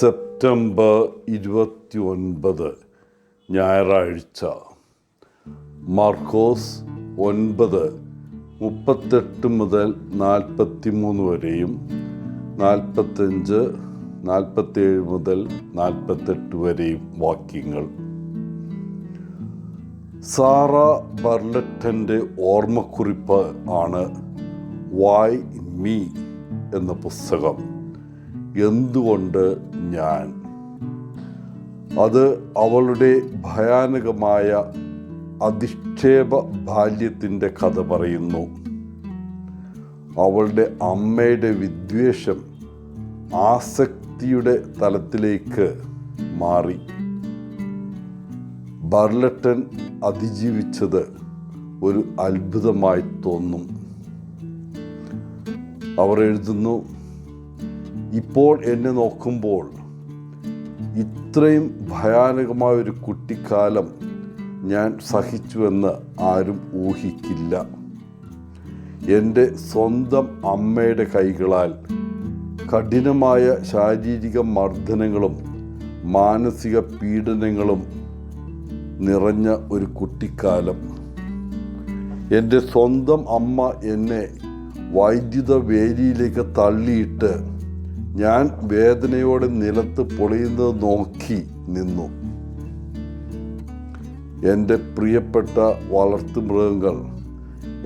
September 29 ഞായറാഴ്ച. മാർക്കോസ് 9:38 മുതൽ 43 വരെയും 45, 47 മുതൽ 48 വരെയും വാക്യങ്ങൾ. സാറ ബർലറ്റൻ്റെ ഓർമ്മക്കുറിപ്പ് ആണ് വൈ മീ എന്ന പുസ്തകം. എന്തുകൊണ്ട് ഞാൻ? അത് അവളുടെ ഭയാനകമായ അധിക്ഷേപ ബാല്യത്തിൻ്റെ കഥ പറയുന്നു. അവളുടെ അമ്മയുടെ വിദ്വേഷം ആസക്തിയുടെ തലത്തിലേക്ക് മാറി. ബർലറ്റൻ അതിജീവിച്ചത് ഒരു അത്ഭുതമായി തോന്നും. അവർ എഴുതുന്നു, ഇപ്പോൾ എന്നെ നോക്കുമ്പോൾ ഇത്രയും ഭയാനകമായൊരു കുട്ടിക്കാലം ഞാൻ സഹിച്ചുവെന്ന് ആരും ഊഹിക്കില്ല. എൻ്റെ സ്വന്തം അമ്മയുടെ കൈകളാൽ കഠിനമായ ശാരീരിക മർദ്ദനങ്ങളും മാനസിക പീഡനങ്ങളും നിറഞ്ഞ ഒരു കുട്ടിക്കാലം. എൻ്റെ സ്വന്തം അമ്മ എന്നെ വൈദ്യുത വേലിയിലേക്ക് തള്ളിയിട്ട് ഞാൻ വേദനയോടെ നിലത്ത് പൊളിയുന്നത് നോക്കി നിന്നു. എൻ്റെ പ്രിയപ്പെട്ട വളർത്തുമൃഗങ്ങൾ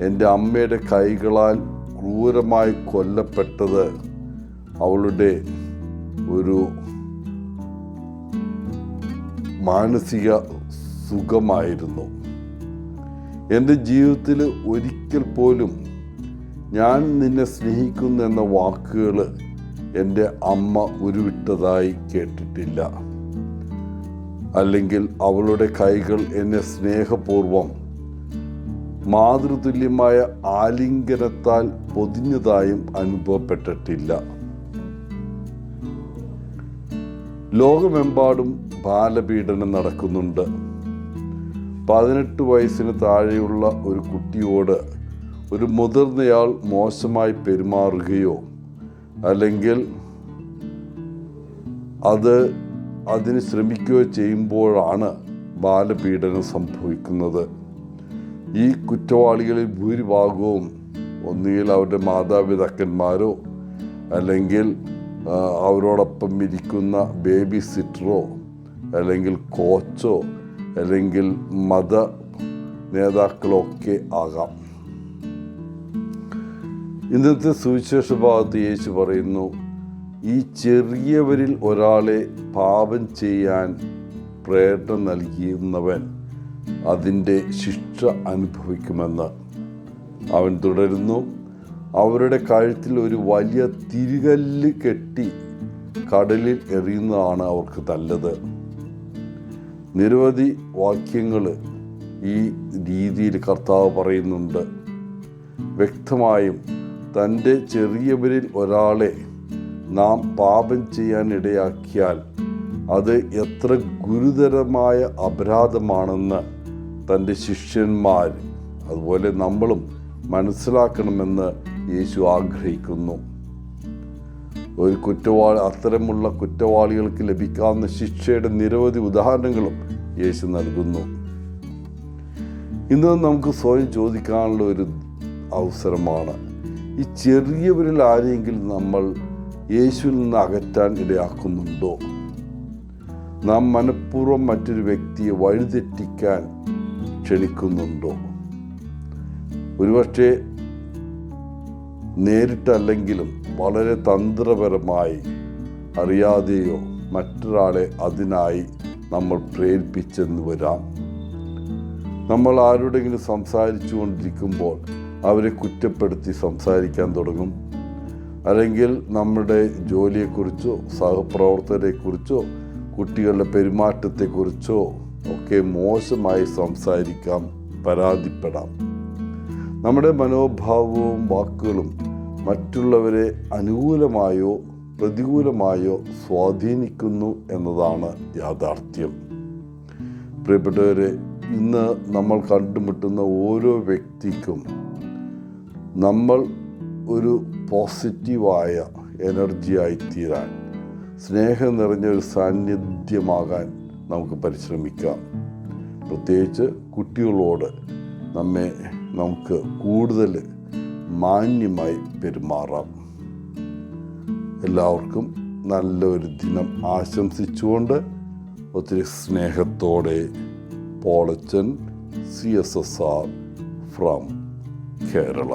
എൻ്റെ അമ്മയുടെ കൈകളാൽ ക്രൂരമായി കൊല്ലപ്പെട്ടത് അവളുടെ ഒരു മാനസിക സുഖമായിരുന്നു. എൻ്റെ ജീവിതത്തിൽ ഒരിക്കൽ പോലും ഞാൻ നിന്നെ സ്നേഹിക്കുന്നു എന്ന വാക്കുകൾ എൻ്റെ അമ്മ ഉരുവിട്ടതായി കേട്ടിട്ടില്ല. അല്ലെങ്കിൽ അവളുടെ കൈകൾ എന്നെ സ്നേഹപൂർവം മാതൃതുല്യമായ ആലിംഗനത്താൽ പൊതിഞ്ഞതായും അനുഭവപ്പെട്ടിട്ടില്ല. ലോകമെമ്പാടും ബാലപീഡനം നടക്കുന്നുണ്ട്. 18 വയസ്സിന് താഴെയുള്ള ഒരു കുട്ടിയോട് ഒരു മുതിർന്നയാൾ മോശമായി പെരുമാറുകയോ അല്ലെങ്കിൽ അതിന് ശ്രമിക്കുകയോ ചെയ്യുമ്പോഴാണ് ബാലപീഡനം സംഭവിക്കുന്നത്. ഈ കുറ്റവാളികളിൽ ഭൂരിഭാഗവും ഒന്നുകിൽ അവരുടെ മാതാപിതാക്കന്മാരോ അല്ലെങ്കിൽ അവരോടൊപ്പം ഇരിക്കുന്ന ബേബി സിറ്ററോ അല്ലെങ്കിൽ കോച്ചോ അല്ലെങ്കിൽ മത നേതാക്കളോ ഒക്കെ ആകാം. ഇന്നത്തെ സുവിശേഷ ഭാഗത്ത് യേശു പറയുന്നു, ഈ ചെറിയവരിൽ ഒരാളെ പാപം ചെയ്യാൻ പ്രേരണ നൽകിയുന്നവൻ അതിൻ്റെ ശിക്ഷ അനുഭവിക്കുമെന്ന്. അവൻ തുടരുന്നു, അവരുടെ കഴുത്തിൽ ഒരു വലിയ തിരികല്ല് കെട്ടി കടലിൽ എറിയുന്നതാണ് അവർക്ക് നല്ലത്. നിരവധി വാക്യങ്ങൾ ഈ രീതിയിൽ കർത്താവ് പറയുന്നുണ്ട്. വ്യക്തമായും തൻ്റെ ചെറിയവരിൽ ഒരാളെ നാം പാപം ചെയ്യാൻ ഇടയാക്കിയാൽ അത് എത്ര ഗുരുതരമായ അപരാധമാണെന്ന് തൻ്റെ ശിഷ്യന്മാർ അതുപോലെ നമ്മളും മനസ്സിലാക്കണമെന്ന് യേശു ആഗ്രഹിക്കുന്നു. ഒരു അത്തരമുള്ള കുറ്റവാളികൾക്ക് ലഭിക്കാവുന്ന ശിക്ഷയുടെ നിരവധി ഉദാഹരണങ്ങളും യേശു നൽകുന്നു. ഇന്ന് നമുക്ക് സ്വയം ചോദിക്കാനുള്ള ഒരു അവസരമാണ്, ഈ ചെറിയവരിൽ ആരെങ്കിലും നമ്മൾ യേശുവിൽ നിന്ന് അകറ്റാൻ ഇടയാക്കുന്നുണ്ടോ? നാം മനഃപൂർവ്വം മറ്റൊരു വ്യക്തിയെ വഴിതെറ്റിക്കാൻ ക്ഷണിക്കുന്നുണ്ടോ? ഒരുപക്ഷെ നേരിട്ടല്ലെങ്കിലും വളരെ തന്ത്രപരമായി അറിയാതെയോ മറ്റൊരാളെ അതിനായി നമ്മൾ പ്രേരിപ്പിച്ചെന്ന് വരാം. നമ്മൾ ആരോടെങ്കിലും സംസാരിച്ചു കൊണ്ടിരിക്കുമ്പോൾ അവരെ കുറ്റപ്പെടുത്തി സംസാരിക്കാൻ തുടങ്ങും. അല്ലെങ്കിൽ നമ്മുടെ ജോലിയെക്കുറിച്ചോ സഹപ്രവർത്തകരെക്കുറിച്ചോ കുട്ടികളുടെ പെരുമാറ്റത്തെക്കുറിച്ചോ ഒക്കെ മോശമായി സംസാരിക്കാം, പരാതിപ്പെടാം. നമ്മുടെ മനോഭാവവും വാക്കുകളും മറ്റുള്ളവരെ അനുകൂലമായോ പ്രതികൂലമായോ സ്വാധീനിക്കുന്നു എന്നതാണ് യാഥാർത്ഥ്യം. പ്രിയപ്പെട്ടവരെ, ഇന്ന് നമ്മൾ കണ്ടുമുട്ടുന്ന ഓരോ വ്യക്തിക്കും നമ്മൾ ഒരു പോസിറ്റീവായ എനർജിയായി തീരാൻ സ്നേഹം നിറഞ്ഞ ഒരു സാന്നിധ്യമാകാൻ നമുക്ക് പരിശ്രമിക്കാം. പ്രത്യേകിച്ച് കുട്ടികളോട് നമുക്ക് കൂടുതൽ മാന്യമായി പെരുമാറാം. എല്ലാവർക്കും നല്ലൊരു ദിനം ആശംസിച്ചുകൊണ്ട് ഒത്തിരി സ്നേഹത്തോടെ പോളച്ചൻ CSSR ഫ്രം കേരള.